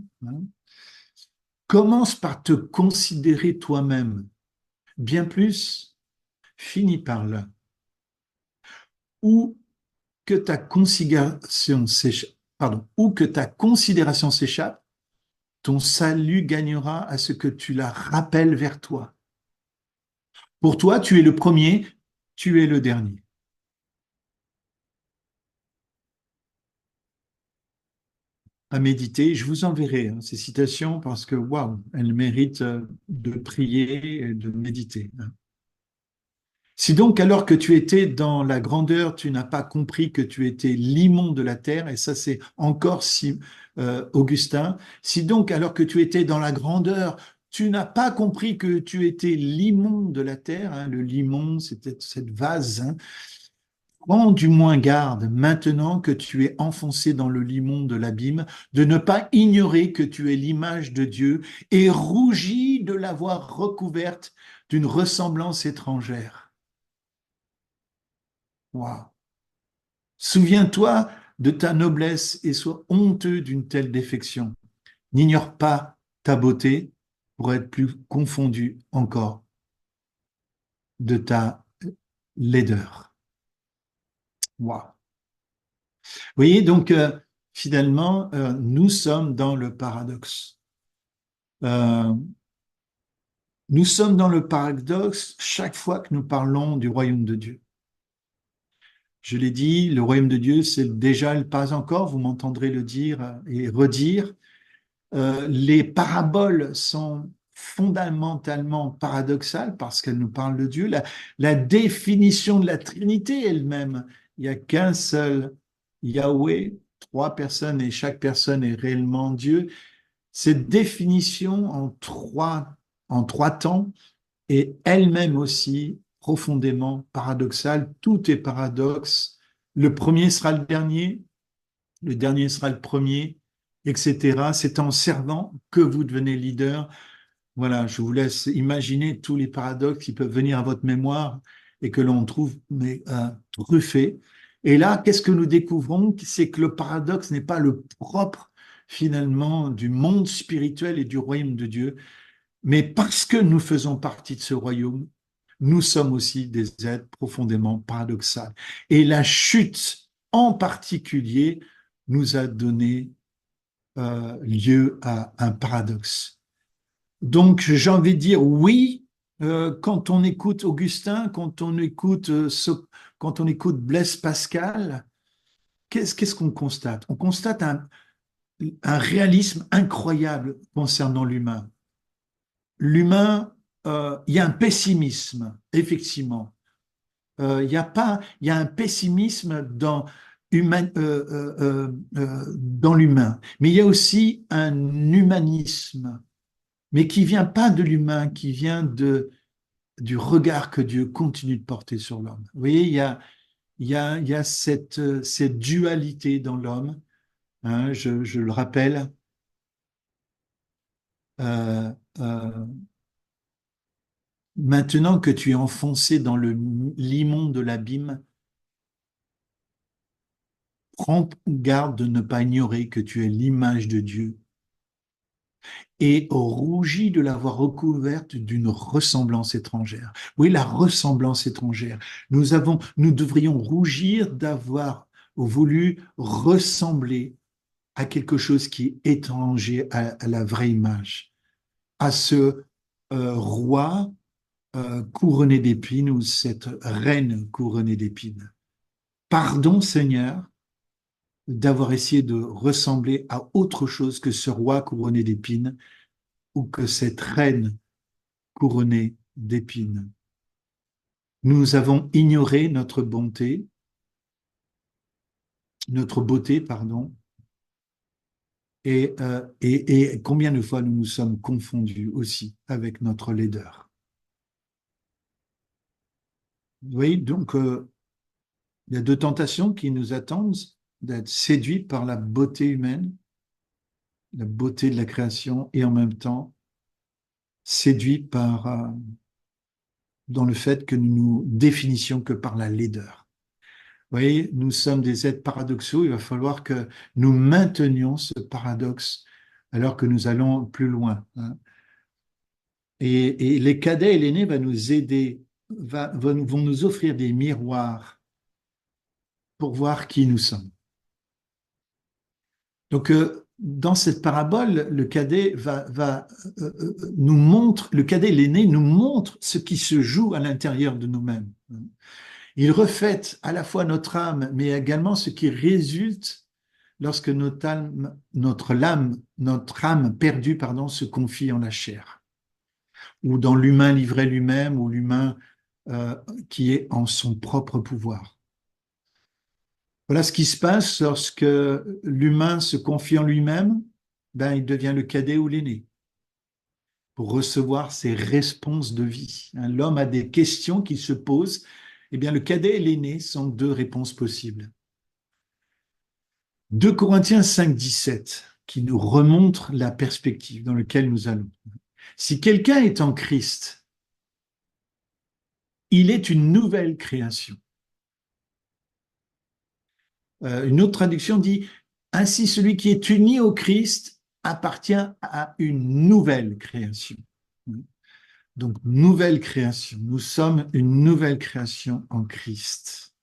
Commence par te considérer toi-même, bien plus, finis par là. Ou que ta considération s'échappe, pardon, ou que ta considération s'échappe, ton salut gagnera à ce que tu la rappelles vers toi. Pour toi, tu es le premier, tu es le dernier. À méditer, je vous enverrai ces citations parce que waouh, elles méritent de prier et de méditer. Si donc, alors que tu étais dans la grandeur, tu n'as pas compris que tu étais limon de la terre, et ça c'est encore si Augustin, si donc, alors que tu étais dans la grandeur, tu n'as pas compris que tu étais limon de la terre, le limon, c'était cette vase, prends du moins garde, maintenant que tu es enfoncé dans le limon de l'abîme, de ne pas ignorer que tu es l'image de Dieu et rougis de l'avoir recouverte d'une ressemblance étrangère. Waouh. Souviens-toi de ta noblesse et sois honteux d'une telle défection. N'ignore pas ta beauté pour être plus confondu encore de ta laideur. Waouh. Vous voyez, donc finalement, nous sommes dans le paradoxe. Euh, nous sommes dans le paradoxe chaque fois que nous parlons du royaume de Dieu. Je l'ai dit, le royaume de Dieu, c'est déjà le pas encore, vous m'entendrez le dire et redire. Les paraboles sont fondamentalement paradoxales parce qu'elles nous parlent de Dieu. La définition de la Trinité elle-même, il n'y a qu'un seul Yahweh, trois personnes et chaque personne est réellement Dieu. Cette définition en trois temps est elle-même aussi profondément paradoxale. Tout est paradoxe. Le premier sera le dernier sera le premier, etc. C'est en servant que vous devenez leader. Voilà, je vous laisse imaginer tous les paradoxes qui peuvent venir à votre mémoire et que l'on trouve truffés. Et là, qu'est-ce que nous découvrons? C'est que le paradoxe n'est pas le propre finalement du monde spirituel et du royaume de Dieu, mais parce que nous faisons partie de ce royaume, nous sommes aussi des êtres profondément paradoxaux. Et la chute en particulier nous a donné lieu à un paradoxe. Donc j'ai envie de dire oui, quand on écoute Augustin, quand on écoute Blaise Pascal, qu'est-ce qu'on constate? On constate un réalisme incroyable concernant l'humain. L'humain, il y a un pessimisme, effectivement. Il y a pas, il y a un pessimisme dans l'humain, mais il y a aussi un humanisme, mais qui vient pas de l'humain, qui vient du regard que Dieu continue de porter sur l'homme. Vous voyez, il y a cette dualité dans l'homme. Je le rappelle. Euh, euh, Maintenant que tu es enfoncé dans le limon de l'abîme, prends garde de ne pas ignorer que tu es l'image de Dieu et rougis de l'avoir recouverte d'une ressemblance étrangère. Oui, la ressemblance étrangère. Nous devrions rougir d'avoir voulu ressembler à quelque chose qui est étranger à la vraie image, à ce roi couronné d'épines ou cette reine couronnée d'épines. Pardon, Seigneur, d'avoir essayé de ressembler à autre chose que ce roi couronné d'épines ou que cette reine couronnée d'épines. Nous avons ignoré notre beauté, pardon, et combien de fois nous nous sommes confondus aussi avec notre laideur. Vous voyez, donc, il y a deux tentations qui nous attendent, d'être séduits par la beauté humaine, la beauté de la création, et en même temps séduits dans le fait que nous nous définissions que par la laideur. Vous voyez, nous sommes des êtres paradoxaux, il va falloir que nous maintenions ce paradoxe alors que nous allons plus loin, hein. Et les cadets et l'aîné vont nous aider, vont nous offrir des miroirs pour voir qui nous sommes. Donc, dans cette parabole, le cadet nous montre, le cadet, l'aîné, nous montre ce qui se joue à l'intérieur de nous-mêmes. Il reflète à la fois notre âme, mais également ce qui résulte lorsque notre âme perdue, pardon, se confie en la chair, ou dans l'humain livré lui-même, ou l'humain euh, qui est en son propre pouvoir. Voilà ce qui se passe lorsque l'humain se confie en lui-même, ben, il devient le cadet ou l'aîné pour recevoir ses réponses de vie. Hein, l'homme a des questions qui se posent. Eh bien, le cadet et l'aîné sont deux réponses possibles. 2 Corinthiens 5, 17, qui nous remontre la perspective dans laquelle nous allons. Si quelqu'un est en Christ, il est une nouvelle création. Une autre traduction dit, ainsi celui qui est uni au Christ appartient à une nouvelle création. Donc, nouvelle création. Nous sommes une nouvelle création en Christ.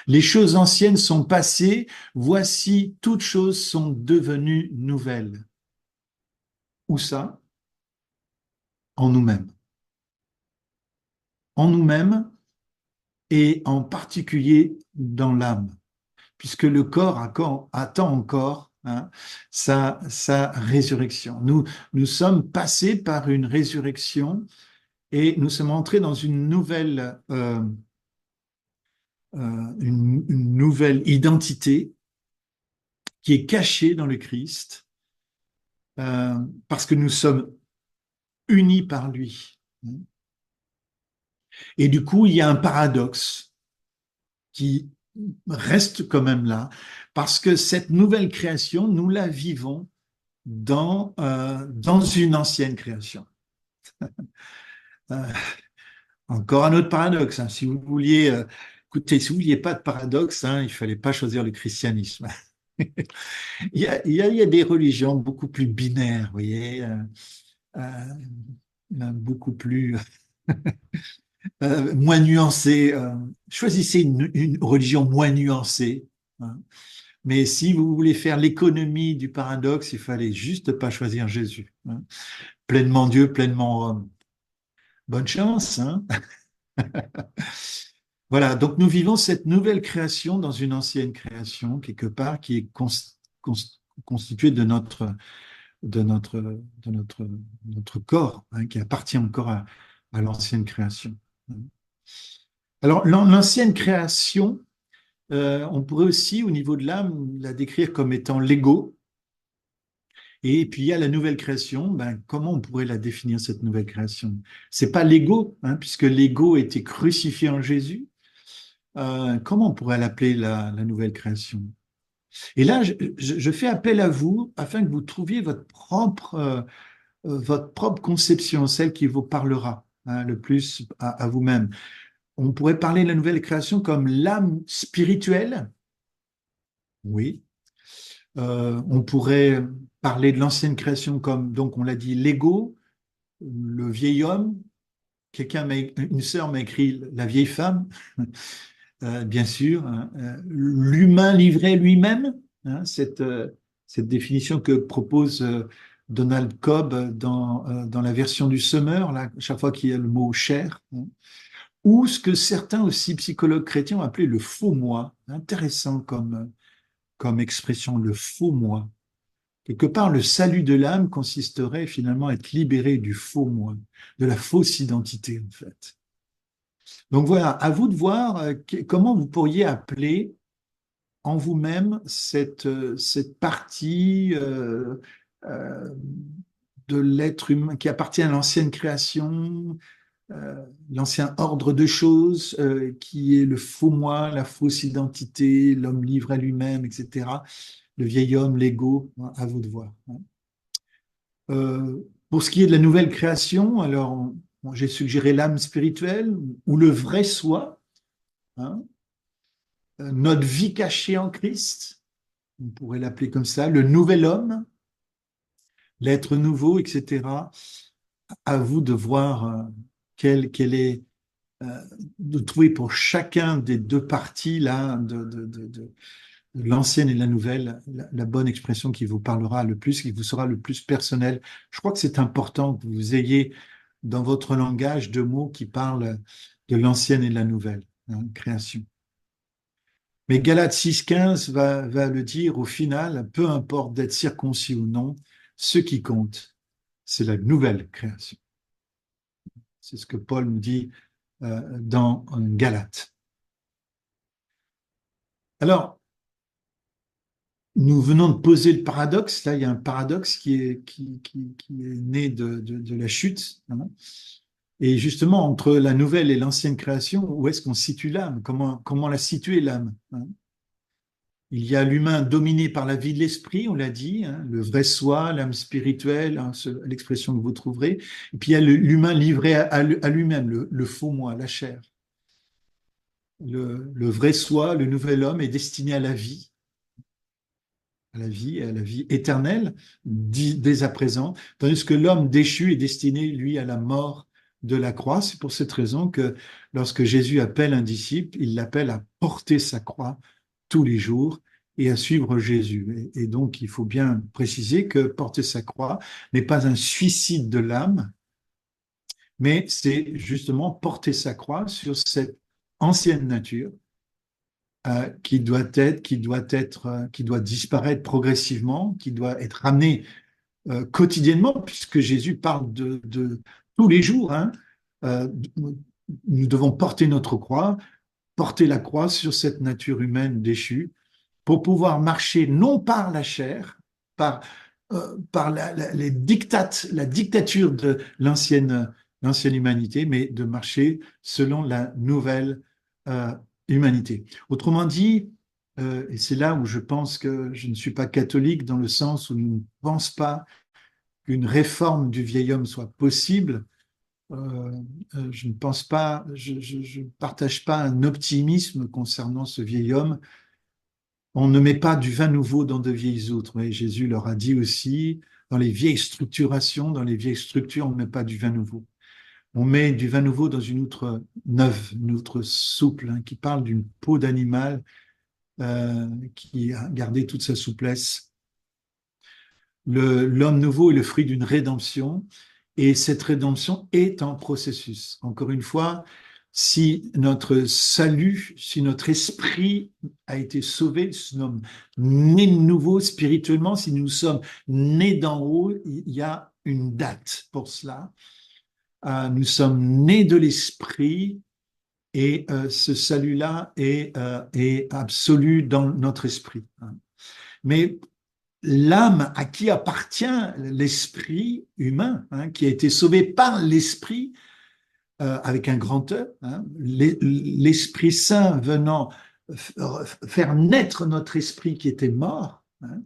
Les choses anciennes sont passées, voici toutes choses sont devenues nouvelles. Où ça? En nous-mêmes. En nous-mêmes et en particulier dans l'âme, puisque le corps attend encore, hein, sa résurrection. Nous sommes passés par une résurrection et nous sommes entrés dans une nouvelle identité qui est cachée dans le Christ, parce que nous sommes unis par lui. Et du coup, il y a un paradoxe qui reste quand même là, parce que cette nouvelle création, nous la vivons dans une ancienne création. Euh, Encore un autre paradoxe, hein. Si vous vouliez, écoutez, si vous vouliez pas de paradoxe, hein, il fallait pas choisir le christianisme. Il y a des religions beaucoup plus binaires, vous voyez, beaucoup plus moins nuancées. Choisissez une religion moins nuancée, hein. Mais si vous voulez faire l'économie du paradoxe, il fallait juste pas choisir Jésus, hein. Pleinement Dieu, pleinement homme. Bonne chance, hein. Voilà, donc nous vivons cette nouvelle création dans une ancienne création, quelque part, qui est constituée de notre corps, hein, qui appartient encore à l'ancienne création. Alors, l'ancienne création, on pourrait aussi, au niveau de l'âme, la décrire comme étant l'ego. Et puis, il y a la nouvelle création. Ben, comment on pourrait la définir, cette nouvelle création? C'est pas l'ego, hein, puisque l'ego était crucifié en Jésus. Comment on pourrait l'appeler la nouvelle création? Et là, je fais appel à vous afin que vous trouviez votre propre conception, celle qui vous parlera, hein, le plus à vous-même. On pourrait parler de la nouvelle création comme l'âme spirituelle. Oui. On pourrait parler de l'ancienne création comme, donc on l'a dit, l'ego, le vieil homme. Une sœur m'a écrit la vieille femme, bien sûr, hein, l'humain livré lui-même, hein, cette définition que propose Donald Cobb dans la version du Semeur, là, chaque fois qu'il y a le mot chair, hein, ou ce que certains aussi psychologues chrétiens ont appelé le faux moi, intéressant comme expression, le faux moi. Quelque part, le salut de l'âme consisterait finalement à être libéré du faux moi, de la fausse identité en fait. Donc voilà, à vous de voir comment vous pourriez appeler en vous-même cette partie euh, de l'être humain qui appartient à l'ancienne création, l'ancien ordre de choses, qui est le faux moi, la fausse identité, l'homme livré à lui-même, etc. Le vieil homme, l'ego, hein, à vous de voir, hein. Pour ce qui est de la nouvelle création, alors j'ai suggéré l'âme spirituelle ou le vrai soi, hein, notre vie cachée en Christ, on pourrait l'appeler comme ça, le nouvel homme, l'être nouveau, etc. À vous de voir quel est, euh, de trouver pour chacun des deux parties là, de l'ancienne et la nouvelle, la bonne expression qui vous parlera le plus, qui vous sera le plus personnel. Je crois que c'est important que vous ayez dans votre langage deux mots qui parlent de l'ancienne et de la nouvelle, hein, création. Mais Galates 6,15 va le dire au final, peu importe d'être circoncis ou non, ce qui compte, c'est la nouvelle création. C'est ce que Paul nous dit dans Galates. Alors, nous venons de poser le paradoxe. Là, il y a un paradoxe qui est né de la chute, hein. Et justement, entre la nouvelle et l'ancienne création, où est-ce qu'on situe l'âme? Comment la situer, l'âme, hein? Il y a l'humain dominé par la vie de l'esprit, on l'a dit, hein, le vrai soi, l'âme spirituelle, hein, l'expression que vous trouverez. Et puis il y a l'humain livré à lui-même, le faux moi, la chair. Le vrai soi, le nouvel homme est destiné à la vie, et à la vie éternelle, dès à présent, tandis que l'homme déchu est destiné, lui, à la mort de la croix. C'est pour cette raison que lorsque Jésus appelle un disciple, il l'appelle à porter sa croix tous les jours et à suivre Jésus. Et donc, il faut bien préciser que porter sa croix n'est pas un suicide de l'âme, mais c'est justement porter sa croix sur cette ancienne nature qui doit disparaître progressivement, qui doit être ramenée quotidiennement, puisque Jésus parle de tous les jours, hein. Euh, nous devons porter notre croix, porter la croix sur cette nature humaine déchue, pour pouvoir marcher non par la chair, par les dictates, la dictature de l'ancienne humanité, mais de marcher selon la nouvelle euh, humanité. Autrement dit, et c'est là où je pense que je ne suis pas catholique, dans le sens où je ne pense pas qu'une réforme du vieil homme soit possible. Euh, je ne pense pas, je ne partage pas un optimisme concernant ce vieil homme. On ne met pas du vin nouveau dans de vieilles outres. Et Jésus leur a dit aussi, dans les vieilles structurations, dans les vieilles structures, on ne met pas du vin nouveau. On met du vin nouveau dans une outre neuve, une outre souple, hein, qui parle d'une peau d'animal qui a gardé toute sa souplesse. L'homme nouveau est le fruit d'une rédemption et cette rédemption est en processus. Encore une fois, si notre salut, si notre esprit a été sauvé, si nous sommes nés de nouveau spirituellement, si nous sommes nés d'en haut, il y a une date pour cela. Nous sommes nés de l'esprit et ce salut-là est absolu dans notre esprit. Mais l'âme à qui appartient l'esprit humain, hein, qui a été sauvé par l'esprit, avec un grand E, hein, l'Esprit Saint venant faire naître notre esprit qui était mort, hein,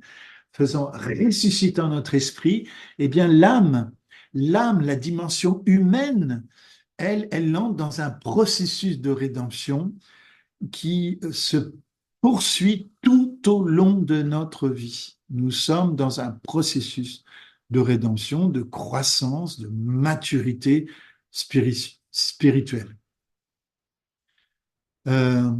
faisant ressuscitant notre esprit, eh bien l'âme, la dimension humaine, elle entre dans un processus de rédemption qui se poursuit tout au long de notre vie. Nous sommes dans un processus de rédemption, de croissance, de maturité spirituelle. Euh,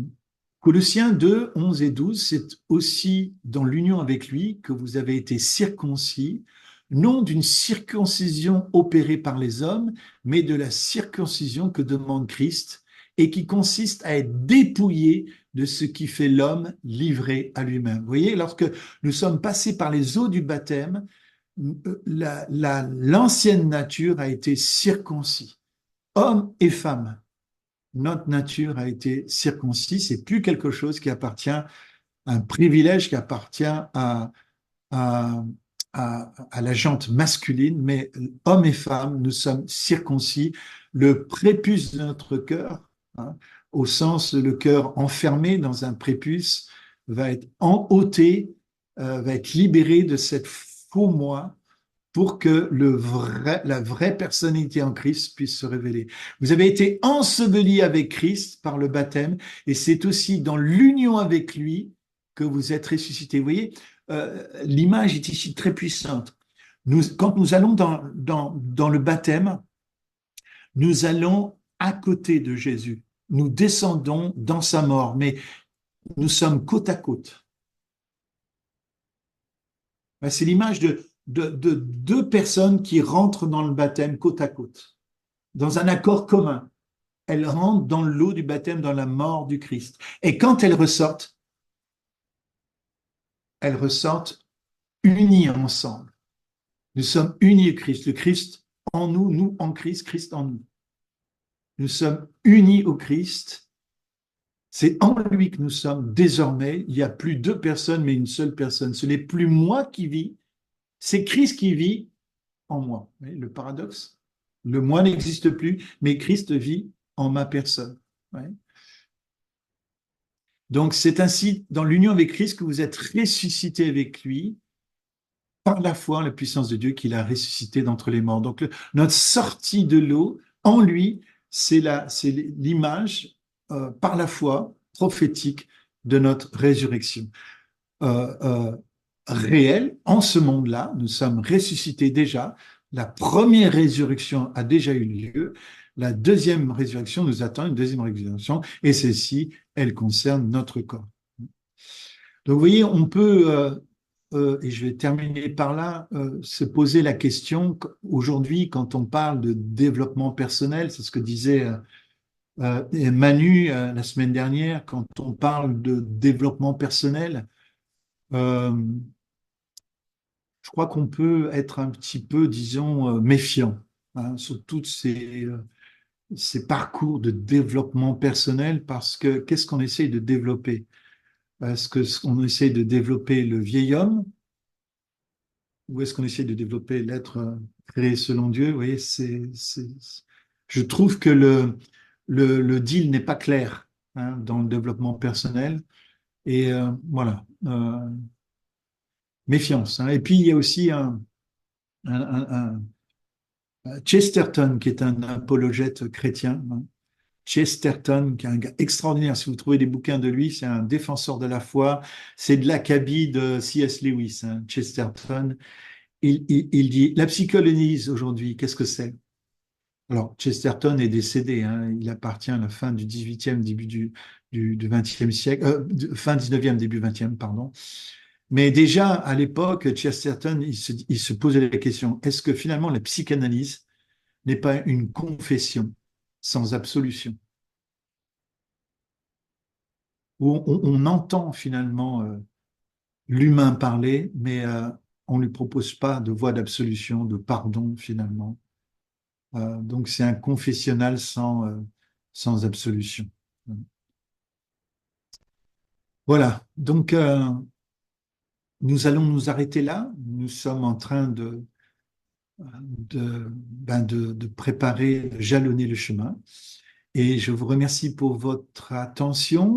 Colossiens 2, 11 et 12, c'est aussi dans l'union avec lui que vous avez été circoncis, non d'une circoncision opérée par les hommes, mais de la circoncision que demande Christ et qui consiste à être dépouillé de ce qui fait l'homme livré à lui-même. Vous voyez, lorsque nous sommes passés par les eaux du baptême, l'ancienne nature a été circoncis, hommes et femmes. Notre nature a été circoncis, c'est plus quelque chose qui appartient à un privilège qui appartient à, à, à la jante masculine, mais hommes et femmes, nous sommes circoncis. Le prépuce de notre cœur, hein, au sens le cœur enfermé dans un prépuce, va être enôté, va être libéré de cette faux moi pour que la vraie personnalité en Christ puisse se révéler. Vous avez été ensevelis avec Christ par le baptême, et c'est aussi dans l'union avec lui que vous êtes ressuscités. Vous voyez, l'image est ici très puissante. Quand nous allons dans le baptême, nous allons à côté de Jésus. Nous descendons dans sa mort, mais nous sommes côte à côte. C'est l'image de deux personnes qui rentrent dans le baptême côte à côte, dans un accord commun. Elles rentrent dans l'eau du baptême, dans la mort du Christ. Et quand elles ressortent unies ensemble. Nous sommes unis au Christ. Le Christ en nous, nous en Christ, Christ en nous. Nous sommes unis au Christ. C'est en lui que nous sommes désormais. Il n'y a plus deux personnes, mais une seule personne. Ce n'est plus moi qui vis, c'est Christ qui vit en moi. Vous voyez, le paradoxe. Le moi n'existe plus, mais Christ vit en ma personne. Ouais. Donc c'est ainsi, dans l'union avec Christ, que vous êtes ressuscité avec lui par la foi en la puissance de Dieu qu'il a ressuscité d'entre les morts. Donc notre sortie de l'eau, en lui, c'est l'image par la foi prophétique de notre résurrection. Euh, euh, Réelle, en ce monde-là, nous sommes ressuscités déjà. La première résurrection a déjà eu lieu. La deuxième résurrection nous attend, une deuxième résurrection, et celle-ci, elle concerne notre corps. Donc, vous voyez, on peut, et je vais terminer par là, se poser la question, aujourd'hui, quand on parle de développement personnel, c'est ce que disait Manu la semaine dernière, quand on parle de développement personnel, euh, je crois qu'on peut être un petit peu, disons, méfiant hein, sur tous ces parcours de développement personnel parce que qu'est-ce qu'on essaye de développer? Est-ce qu'on essaye de développer le vieil homme ou est-ce qu'on essaye de développer l'être créé selon Dieu? Vous voyez, je trouve que le deal n'est pas clair hein, dans le développement personnel et voilà, méfiance. Hein. Et puis, il y a aussi un, un, Chesterton, qui est un apologète chrétien, hein. Chesterton, qui est un gars extraordinaire. Si vous trouvez des bouquins de lui, c'est un défenseur de la foi. C'est de l'acabit de C.S. Lewis, hein, Chesterton. Il dit, la psychanalyse aujourd'hui, qu'est-ce que c'est? Alors, Chesterton est décédé, hein, il appartient à la fin du 18e, début du 20e siècle, fin 19e, début 20e, pardon. Mais déjà, à l'époque, Chesterton, il se posait la question, est-ce que finalement la psychanalyse n'est pas une confession sans absolution, où on entend finalement l'humain parler, mais on ne lui propose pas de voie d'absolution, de pardon finalement. Donc c'est un confessionnal sans absolution. Voilà, donc nous allons nous arrêter là. Nous sommes en train de préparer, de jalonner le chemin. Et je vous remercie pour votre attention.